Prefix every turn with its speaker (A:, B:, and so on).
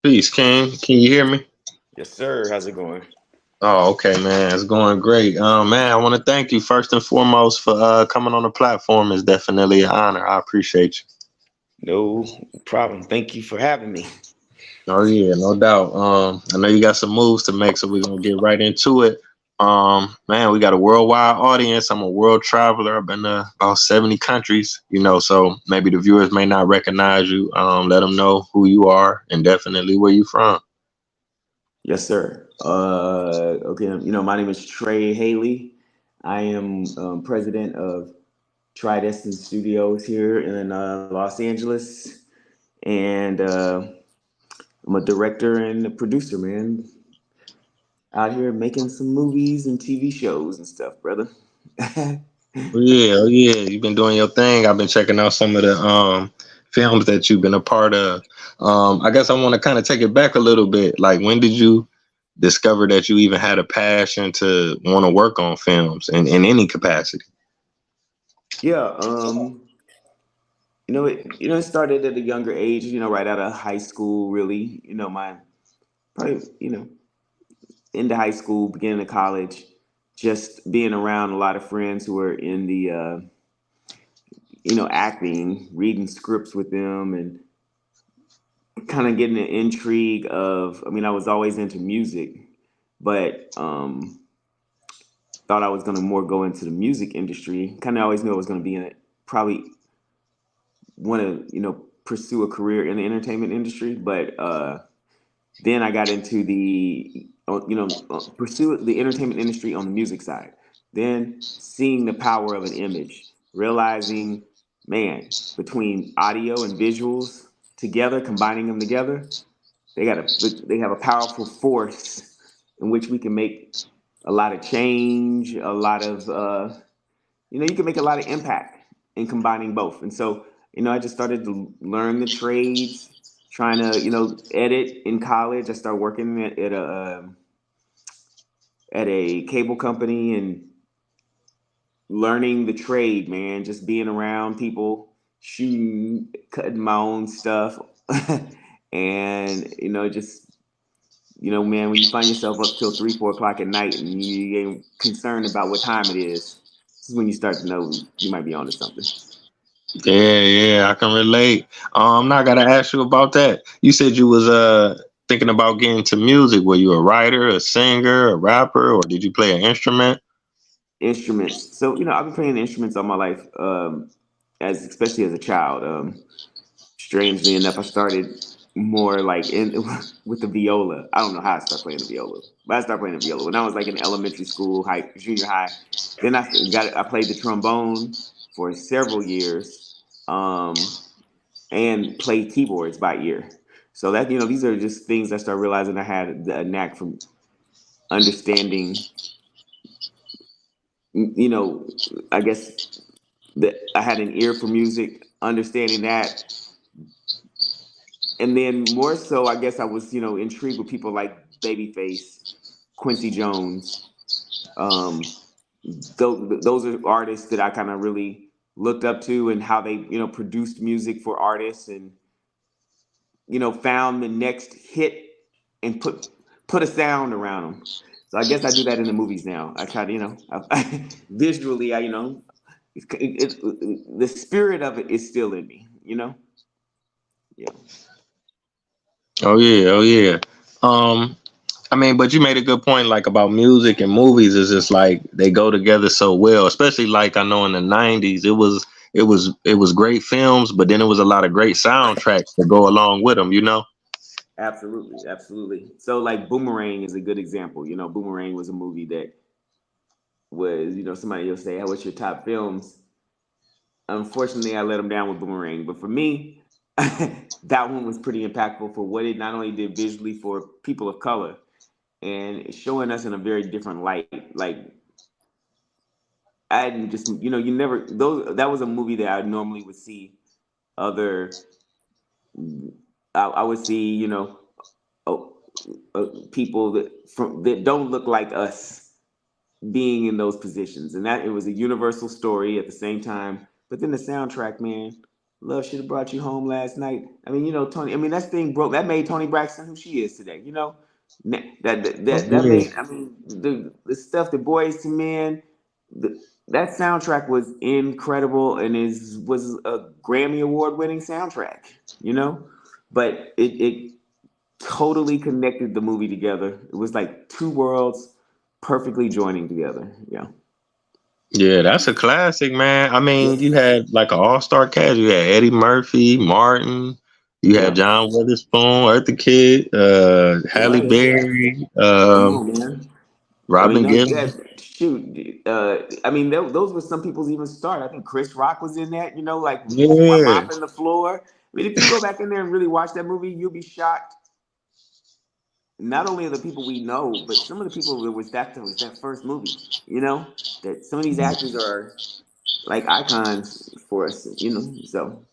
A: Peace, King. Can you hear me?
B: Yes, sir. How's it going?
A: Oh, okay, man. It's going great. Man, I want to thank you first and foremost for coming on the platform. It's definitely an honor. I appreciate you.
B: No problem. Thank you for having me.
A: Oh yeah, no doubt. I know you got some moves to make, so we're gonna get right into it. Man, we got a worldwide audience. I'm a world traveler. I've been to about 70 countries, so maybe the viewers may not recognize you. Let them know who you are and definitely where you from.
B: Yes, sir. Okay. My name is Trey Haley. I am president of Tridestin Studios here in Los Angeles, and I'm a director and a producer, man. Out here making some movies and TV shows and stuff, brother.
A: Oh yeah, you've been doing your thing. I've been checking out some of the films that you've been a part of. I guess I want to kind of take it back a little bit. Like, when did you discover that you even had a passion to want to work on films in any capacity?
B: Yeah. It started at a younger age. Right out of high school. Really. My probably into high school, beginning of college, just being around a lot of friends who were in the acting, reading scripts with them, and kind of getting the intrigue of. I mean, I was always into music, but thought I was going to more go into the music industry. Kind of always knew I was going to be in it. Probably want to pursue a career in the entertainment industry, but then I got into pursue the entertainment industry on the music side. Then seeing the power of an image, realizing, man, between audio and visuals together, combining them together, they have a powerful force in which we can make a lot of change, a lot of you can make a lot of impact in combining both. And so, I just started to learn the trades, trying to, edit in college. I started working at a cable company and learning the trade, man, just being around people, shooting, cutting my own stuff. And, just, man, when you find yourself up till 3, 4 o'clock at night and you ain't concerned about what time it is, this is when you start to know you might be onto something.
A: Yeah, yeah, I can relate. Now I gotta ask you about that. You said you was thinking about getting to music. Were you a writer, a singer, a rapper, or did you play an instrument?
B: Instruments. So I've been playing instruments all my life, as especially as a child. Strangely enough, I started more like in with the viola. I don't know how I started playing the viola, but I started playing the viola when I was like in elementary school, junior high. Then I played the trombone for several years, um, and played keyboards by ear. So that these are just things I started realizing I had a knack from understanding. You know, I guess that I had an ear for music, understanding that, and then more so, I guess I was intrigued with people like Babyface, Quincy Jones. Um, those are artists that I kind of really looked up to, and how they produced music for artists, and found the next hit and put a sound around them. So I guess I do that in the movies now. I try to visually, the spirit of it is still in me. Yeah.
A: Oh yeah, oh yeah. Um, I mean, but you made a good point, like about music and movies. Is just like they go together so well. Especially like I know in the '90s, it was great films, but then it was a lot of great soundtracks that go along with them.
B: Absolutely, absolutely. So like Boomerang is a good example. Boomerang was a movie that was, somebody will say, "Hey, what's your top films?" Unfortunately, I let them down with Boomerang, but for me, that one was pretty impactful for what it not only did visually for people of color and showing us in a very different light. Like I didn't just, you never those. That was a movie that I normally would see other. I would see, oh, people that don't look like us being in those positions, and that it was a universal story at the same time. But then the soundtrack, man. Love should have brought you home last night. I mean, Tony. I mean, that thing broke. That made Tony Braxton who she is today. That
A: Yeah,
B: made. I mean, the stuff, the Boys to Men, that soundtrack was incredible and was a Grammy Award winning soundtrack. But it totally connected the movie together. It was like two worlds perfectly joining together. Yeah.
A: yeah, that's a classic, man. I
B: Yeah.
A: mean, you had like an all-star cast. You had Eddie Murphy, Martin. You had
B: Yeah.
A: John Witherspoon, Eartha Kitt, Halle
B: Yeah.
A: Berry,
B: Come on, man. I mean,
A: Robin
B: no, you
A: Givens.
B: had shoot. I mean, those were some people's even start. I think Chris Rock was in that. Like
A: Yeah,
B: mopping the floor. I mean, if you go back in there and really watch that movie, you'll be shocked. Not only are the people we know, but some of the people that was that first movie. That some of these actors are like icons for us. So